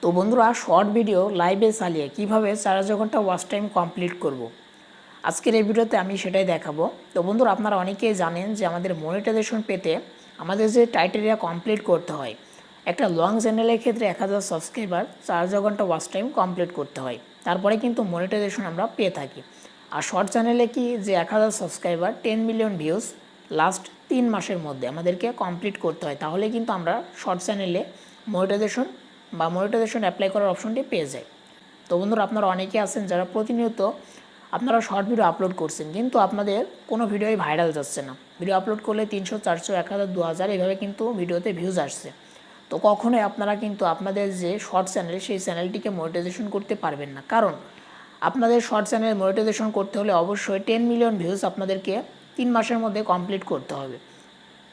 তো বন্ধুরা, short video লাইভে চালিয়ে কিভাবে 4000 ঘন্টা ওয়াচ টাইম কমপ্লিট করব। আজকের এই ভিডিওতে আমি সেটাই দেখাবো। তো বন্ধুরা, আপনারা অনেকেই জানেন যে আমাদের মনিটাইজেশন পেতে আমাদের যে ক্রাইটেরিয়া কমপ্লিট করতে হয়, একটা লং চ্যানেলের ক্ষেত্রে 1000 সাবস্ক্রাইবার 4000 ঘন্টা ওয়াচ টাইম কমপ্লিট করতে হয়, তারপরে কিন্তু মনিটাইজেশন আমরা পেয়ে থাকি। আর শর্ট চ্যানেলে কি যে 1000 সাবস্ক্রাইবার 10 মিলিয়ন ভিউজ লাস্ট 3 মাসের মধ্যে আমাদেরকে কমপ্লিট করতে হয়, তাহলে কিন্তু আমরা শর্ট চ্যানেলে মনিটাইজেশন অ্যাপ্লাই করার অপশনটি পেয়ে যাই। তো বন্ধুরা, আপনারা অনেকে আছেন যারা প্রতিনিয়ত আপনারা শর্ট ভিডিও আপলোড করছেন, কিন্তু আপনাদের কোনো ভিডিওই ভাইরাল যাচ্ছে না। ভিডিও আপলোড করলে 300, 400, 1000, 2000 এইভাবে কিন্তু ভিডিওতে ভিউজ আসছে। তো কখনোই আপনারা কিন্তু আপনাদের যে শর্ট চ্যানেল, সেই চ্যানেলটিকে মনিটাইজেশন করতে পারবেন না। কারণ আপনাদের শর্ট চ্যানেল মনিটাইজেশন করতে হলে অবশ্যই 10 মিলিয়ন ভিউজ আপনাদেরকে 3 মাসের মধ্যে কমপ্লিট করতে হবে।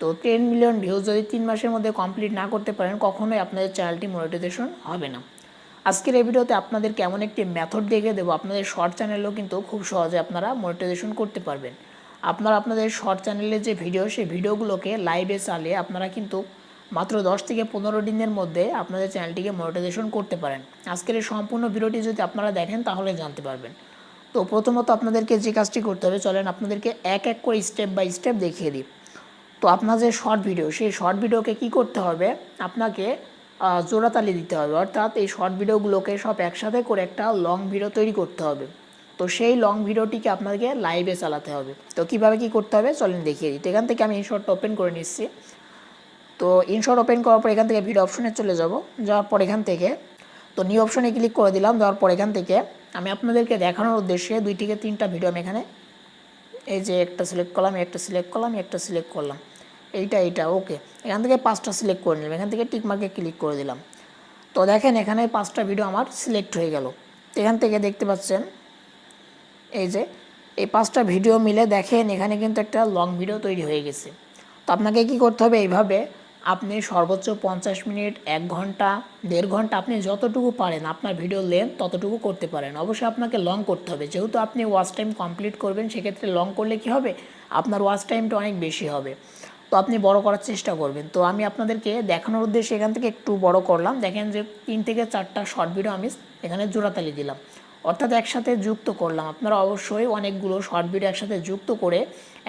তো 10 মিলিয়ন ভিউজ যদি 3 মাসের মধ্যে কমপ্লিট না করতে পারেন, কখনোই আপনাদের চ্যানেলটি মনিটাইজেশন হবে না। আজকের এই ভিডিওতে আপনাদেরকে এমন একটি মেথড দেখিয়ে দেবো, আপনাদের শর্ট চ্যানেলেও কিন্তু খুব সহজে আপনারা মনিটাইজেশন করতে পারবেন। আপনাদের শর্ট চ্যানেলের যে ভিডিও, সেই ভিডিওগুলোকে লাইভে চালিয়ে আপনারা কিন্তু মাত্র 10 থেকে 15 দিনের মধ্যে আপনাদের চ্যানেলটিকে মনিটাইজেশন করতে পারেন। আজকের এই সম্পূর্ণ ভিডিওটি যদি আপনারা দেখেন তাহলে জানতে পারবেন। তো প্রথমত আপনাদেরকে যে কাজটি করতে হবে, চলেন আপনাদেরকে এক এক করে স্টেপ বাই স্টেপ দেখিয়ে দিই। তো আপনার যে শর্ট ভিডিও, সেই শর্ট ভিডিওকে কি করতে হবে, আপনাকে জোড়াতালি দিতে হবে। অর্থাৎ এই শর্ট ভিডিওগুলোকে সব একসাথে করে একটা লং ভিডিও তৈরি করতে হবে। তো সেই লং ভিডিওটিকে আপনাকে লাইভে চালাতে হবে। তো কিভাবে কি করতে হবে চলেন দেখিয়ে দিই। তো এখান থেকে আমি ইনশর্ট ওপেন করে নিচ্ছি। তো ইনশর্ট ওপেন করার পর এখান থেকে ভিডিও অপশনে চলে যাব। যাওয়ার পর এখান থেকে তো নিউ অপশনে ক্লিক করে দিলাম। দেওয়ার পর এখান থেকে আমি আপনাদেরকে দেখানোর উদ্দেশ্যে 2 থেকে 3টা ভিডিও আমি এখানে এই যে একটা সিলেক্ট করলাম, একটা সিলেক্ট করলাম, একটা সিলেক্ট করলাম, এইটা ওকে। এখান থেকে 5টা সিলেক্ট করে নিলাম, এখান থেকে টিক মার্কে ক্লিক করে দিলাম। তো দেখেন এখানে 5টা ভিডিও আমার সিলেক্ট হয়ে গেল। এখান থেকে দেখতে পাচ্ছেন এই যে এই 5টা ভিডিও মিলে দেখেন এখানে কিন্তু একটা লং ভিডিও তৈরি হয়ে গেছে। তো আপনাকে কি করতে হবে, এইভাবে আপনি সর্বোচ্চ 50 মিনিট, 1 ঘন্টা, 1.5 ঘন্টা, আপনি যতটুকু পারেন আপনার ভিডিও লেন্থ ততটুকু করতে পারেন। অবশ্যই আপনাকে লং করতে হবে, যেহেতু আপনি ওয়াচ টাইম কমপ্লিট করবেন, সেক্ষেত্রে লং করলে কি হবে, আপনার ওয়াচ টাইমটা অনেক বেশি হবে। তো আপনি বড় করার চেষ্টা করবেন। তো আমি আপনাদেরকে দেখানোর উদ্দেশ্যে এখান থেকে একটু বড় করলাম। দেখেন যে 3 থেকে 4টা শর্ট ভিডিও আমি এখানে জোড়াতালি দিলাম, অর্থাৎ একসাথে যুক্ত করলাম। আপনারা অবশ্যই অনেকগুলো শর্ট ভিডিও একসাথে যুক্ত করে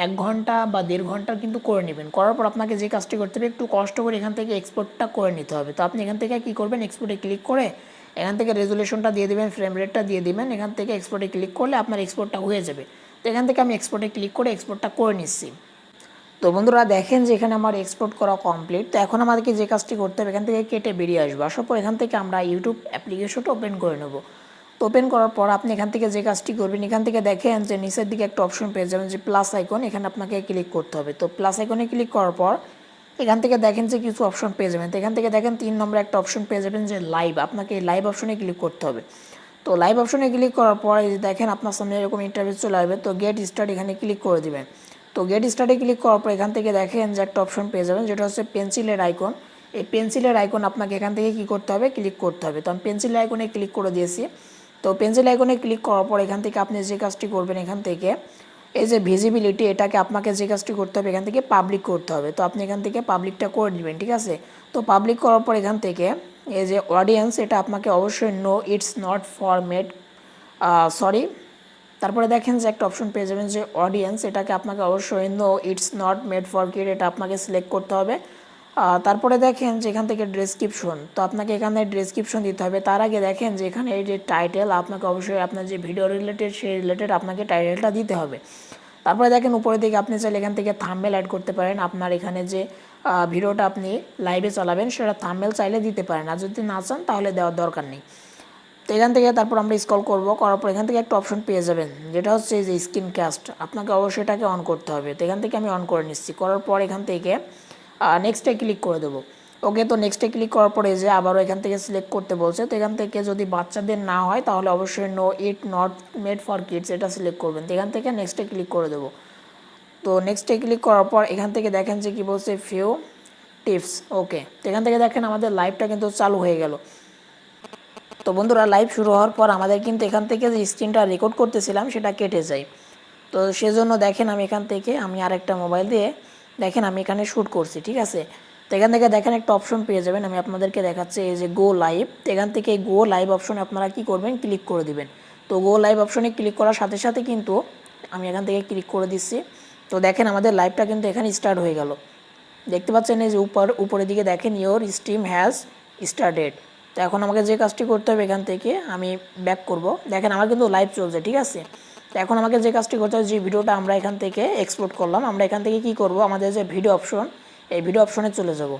1 ঘন্টা বা 1.5 ঘন্টা কিন্তু করে নেবেন। করার পর আপনাকে যে কাজটি করতে হবে, একটু কষ্ট করে এখান থেকে এক্সপোর্টটা করে নিতে হবে। তো আপনি এখান থেকে কী করবেন, এক্সপোর্টে ক্লিক করে এখান থেকে রেজুলেশনটা দিয়ে দেবেন, ফ্রেম রেটটা দিয়ে দেবেন। এখান থেকে এক্সপোর্টে ক্লিক করলে আপনার এক্সপোর্টটা হয়ে যাবে। তো এখান থেকে আমি এক্সপোর্টে ক্লিক করে এক্সপোর্টটা করে নিচ্ছি। তো বন্ধুরা দেখেন যে এখানে আমার এক্সপোর্ট করা কমপ্লিট। তো এখন আমাদেরকে যে কাজটি করতে হবে, এখান থেকে কেটে বেরিয়ে আসবো। আসার পর এখান থেকে আমরা ইউটিউব অ্যাপ্লিকেশনটা ওপেন করে নেব। তো ওপেন করার পর আপনি এখান থেকে যে কাজটি করবেন, এখান থেকে দেখেন যে নিচের দিকে একটা অপশন পেয়ে যাবেন যে প্লাস আইকন, এখানে আপনাকে ক্লিক করতে হবে। তো প্লাস আইকনে ক্লিক করার পর এখান থেকে দেখেন যে কিছু অপশন পেয়ে যাবেন। তো এখান থেকে দেখেন 3 নম্বরে একটা অপশন পেয়ে যাবেন যে লাইভ, আপনাকে এই লাইভ অপশনে ক্লিক করতে হবে। তো লাইভ অপশনে ক্লিক করার পর এই দেখেন আপনার সামনে এরকম ইন্টারভিউ চলে আসবে। তো গেট স্টার্ট এখানে ক্লিক করে দিবেন। তো গেট স্টার্টে ক্লিক করার পর এখান থেকে দেখেন যে একটা অপশন পেয়ে যাবেন, যেটা হচ্ছে পেন্সিলের আইকন। এই পেন্সিলের আইকন আপনাকে এখান থেকে কী করতে হবে, ক্লিক করতে হবে। তো আমি পেন্সিলের আইকনে ক্লিক করে দিয়েছি। তো পেন্সিল আইকনে ক্লিক করার পর এখান থেকে আপনি যে কাজটি করবেন, এখান থেকে এই যে ভিজিবিলিটি, এটাকে আপনাকে যে কাজটি করতে হবে, এখান থেকে পাবলিক করতে হবে। তো আপনি এখান থেকে পাবলিকটা করে নেবেন, ঠিক আছে। তো পাবলিক করার পর এখান থেকে এই যে অডিয়েন্স, এটা আপনাকে অবশ্যই no it's not for made sorry, তারপরে দেখেন যে একটা অপশন পেয়ে যাবেন যে অডিয়েন্স, এটাকে আপনাকে অবশ্যই no it's not made for kid, এটা আপনাকে সিলেক্ট করতে হবে। তারপরে দেখেন যে এখান থেকে ডেসক্রিপশন, তো আপনাকে এখানে ডেসক্রিপশন দিতে হবে। তার আগে দেখেন যে এখানে এই যে টাইটেল, আপনাকে অবশ্যই আপনার যে ভিডিও রিলেটেড, সেই রিলেটেড আপনাকে টাইটেলটা দিতে হবে। তারপরে দেখেন উপরের দিকে আপনি চাইলে এখান থেকে থাম্বনেল অ্যাড করতে পারেন। আপনার এখানে যে ভিডিওটা আপনি লাইভে চালাবেন, সেটা থাম্বনেল চাইলে দিতে পারেন, আর যদি না চান তাহলে দেওয়ার দরকার নেই। তো এখান থেকে তারপর আমরা স্ক্রল করব, করার পর এখান থেকে একটা অপশন পেয়ে যাবেন, যেটা হচ্ছে এই যে স্ক্রিন কাস্ট, আপনাকে অবশ্যই এটাকে অন করতে হবে। তো এখান থেকে আমি অন করে নিচ্ছি। করার পর এখান থেকে নেক্সটে ক্লিক করে দেবো। ওকে, তো নেক্সটে ক্লিক করার পরে যে আবারও এখান থেকে সিলেক্ট করতে বলছে। তো এখান থেকে যদি বাচ্চাদের না হয় তাহলে অবশ্যই no it not made for kids, এটা সিলেক্ট করবেন। তো এখান থেকে নেক্সটে ক্লিক করে দেবো। তো নেক্সটে ক্লিক করার পর এখান থেকে দেখেন যে কী বলছে, ফিউ টিপস। ওকে, তো এখান থেকে দেখেন আমাদের লাইভটা কিন্তু চালু হয়ে গেল। তো বন্ধুরা, লাইভ শুরু হওয়ার পর আমাদের কিন্তু এখান থেকে যে স্ক্রিনটা রেকর্ড করতেছিলাম সেটা কেটে যায়। তো সেজন্য দেখেন আমি এখান থেকে আরেকটা মোবাইল দিয়ে দেখেন আমি এখানে শ্যুট করছি, ঠিক আছে। তো এখান থেকে দেখেন একটা অপশন পেয়ে যাবেন, আমি আপনাদেরকে দেখাচ্ছি, এই যে গো লাইভ। তো এখান থেকে গো লাইভ অপশনে আপনারা কি করবেন, ক্লিক করে দিবেন। তো গো লাইভ অপশনে ক্লিক করার সাথে সাথে কিন্তু আমি এখান থেকে ক্লিক করে দিচ্ছি। তো দেখেন আমাদের লাইভটা কিন্তু এখানে স্টার্ট হয়ে গেল। দেখতে পাচ্ছেন এই যে উপরের দিকে দেখেন ইওর স্ট্রিম হ্যাজ স্টার্টেড। তো এখন আমাকে যে কাজটি করতে হবে, এখান থেকে আমি ব্যাক করব। দেখেন আমার কিন্তু লাইভ চলছে, ঠিক আছে। তো এখন আমাকে যে কাজটি করতে হবে, যে ভিডিওটা আমরা এখান থেকে এক্সপোর্ট করলাম, আমরা এখান থেকে কি করব, আমাদের যে ভিডিও অপশন, এই ভিডিও অপশনে চলে যাব।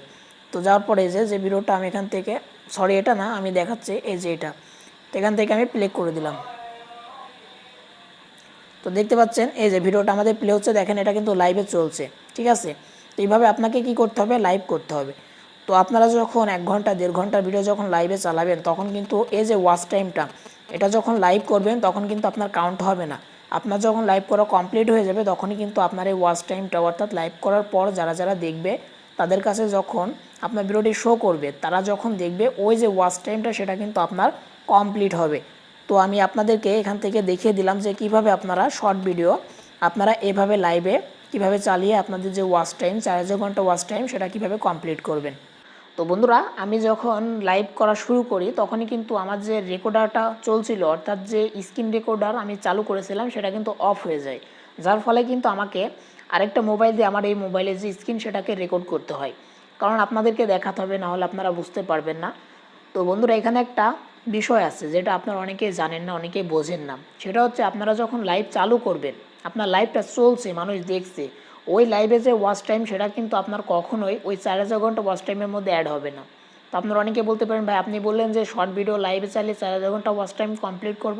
তো যাওয়ার পরে যে ভিডিওটা আমি এখান থেকে, সরি এটা না, আমি দেখাচ্ছি এই যে এটা। তো এখান থেকে আমি প্লে করে দিলাম। তো দেখতে পাচ্ছেন এই যে ভিডিওটা আমাদের প্লে হচ্ছে, দেখেন এটা কিন্তু লাইভে চলছে, ঠিক আছে। তো এইভাবে আপনাকে কি করতে হবে, লাইভ করতে হবে। তো আপনারা যখন 1 ঘন্টা 1.5 ঘন্টার ভিডিও যখন লাইভে চালাবেন, তখন কিন্তু এই যে ওয়াচ টাইমটা, এটা যখন লাইভ করবেন তখন কিন্তু আপনার কাউন্ট হবে না। আপনার যখন লাইভ করা কমপ্লিট হয়ে যাবে, তখনই কিন্তু আপনার এই ওয়াচ টাইমটা, অর্থাৎ লাইভ করার পর যারা যারা দেখবে তাদের কাছে যখন আপনার ভিডিওটি শো করবে, তারা যখন দেখবে ওই যে ওয়াচ টাইমটা, সেটা কিন্তু আপনার কমপ্লিট হবে। তো আমি আপনাদেরকে এখান থেকে দেখিয়ে দিলাম যে কিভাবে আপনারা শর্ট ভিডিও আপনারা এভাবে লাইভে কিভাবে চালিয়ে আপনাদের যে ওয়াচ টাইম, 4,000 ঘন্টা ওয়াচ টাইম, সেটা কিভাবে কমপ্লিট করবেন। তো বন্ধুরা, আমি যখন লাইভ করা শুরু করি তখনই কিন্তু আমার যে রেকর্ডারটা চলছিল, অর্থাৎ যে স্ক্রিন রেকর্ডার আমি চালু করেছিলাম, সেটা কিন্তু অফ হয়ে যায়। যার ফলে কিন্তু আমাকে আরেকটা মোবাইল দিয়ে আমার এই মোবাইলের যে স্ক্রিন, সেটাকে রেকর্ড করতে হয়, কারণ আপনাদেরকে দেখাতে হবে, না হলে আপনারা বুঝতে পারবেন না। তো বন্ধুরা, এখানে একটা বিষয় আছে যেটা আপনারা অনেকেই জানেন না, অনেকেই বোঝেন না। সেটা হচ্ছে, আপনারা যখন লাইভ চালু করবেন, আপনার লাইভটা চলছে, মানুষ দেখছে, ওই লাইভে যে ওয়াচ টাইম, সেটা কিন্তু আপনার কখনোই ওই 4,000 ঘন্টা ওয়াচ টাইমের মধ্যে অ্যাড হবে না। তো আপনারা অনেকে বলতে পারেন, ভাই আপনি বললেন যে শর্ট ভিডিও লাইভে চালিয়ে 4,000 ঘন্টা ওয়াচ টাইম কমপ্লিট করব।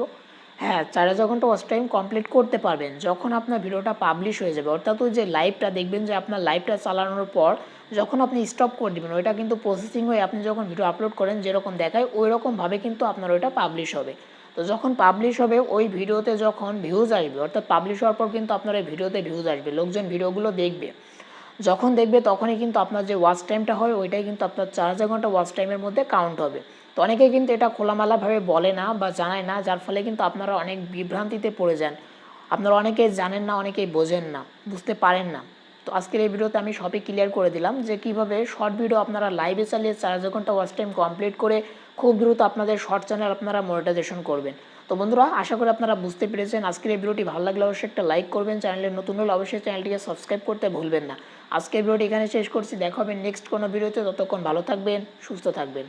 হ্যাঁ, 4,000 ঘন্টা ওয়াচ টাইম কমপ্লিট করতে পারবেন যখন আপনার ভিডিওটা পাবলিশ হয়ে যাবে। অর্থাৎ ওই যে লাইভটা দেখবেন, যে আপনার লাইভটা চালানোর পর যখন আপনি স্টপ করে দেবেন, ওইটা কিন্তু প্রসেসিং হয়ে আপনি যখন ভিডিও আপলোড করেন যেরকম দেখায়, ওই রকমভাবে কিন্তু আপনার ওইটা পাবলিশ হবে। তো যখন পাবলিশ হবে, ওই ভিডিওতে যখন ভিউজ আসবে, অর্থাৎ পাবলিশ হওয়ার পর কিন্তু আপনার এই ভিডিওতে ভিউজ আসবে, লোকজন ভিডিওগুলো দেখবে। যখন দেখবে তখনই কিন্তু আপনার যে ওয়াচ টাইমটা হয়, ওইটাই কিন্তু আপনার 4,000 ঘন্টা ওয়াচ টাইমের মধ্যে কাউন্ট হবে। তো অনেকেই কিন্তু এটা খোলামেলাভাবে বলে না বা জানায় না, যার ফলে কিন্তু আপনারা অনেক বিভ্রান্তিতে পড়ে যান। আপনারা অনেকেই জানেন না, অনেকেই বোঝেন না, বুঝতে পারেন না। তো আজকের এই ভিডিওতে আমি সবই ক্লিয়ার করে দিলাম যে কীভাবে শর্ট ভিডিও আপনারা লাইভে চালিয়ে 4,000 ঘন্টা ওয়াচ টাইম কমপ্লিট করে খুব দ্রুত আপনাদের শর্ট চ্যানেল আপনারা মনিটাইজেশন করবেন। তো বন্ধুরা, আশা করি আপনারা বুঝতে পেরেছেন। আজকের এই ভিডিওটি ভালো লাগলে অবশ্যই একটা লাইক করবেন, চ্যানেলে নতুন হলে অবশ্যই চ্যানেলটিকে সাবস্ক্রাইব করতে ভুলবেন না। আজকের ভিডিওটি এখানে শেষ করছি, দেখা হবে নেক্সট কোনো ভিডিওতে। ততক্ষণ ভালো থাকবেন, সুস্থ থাকবেন।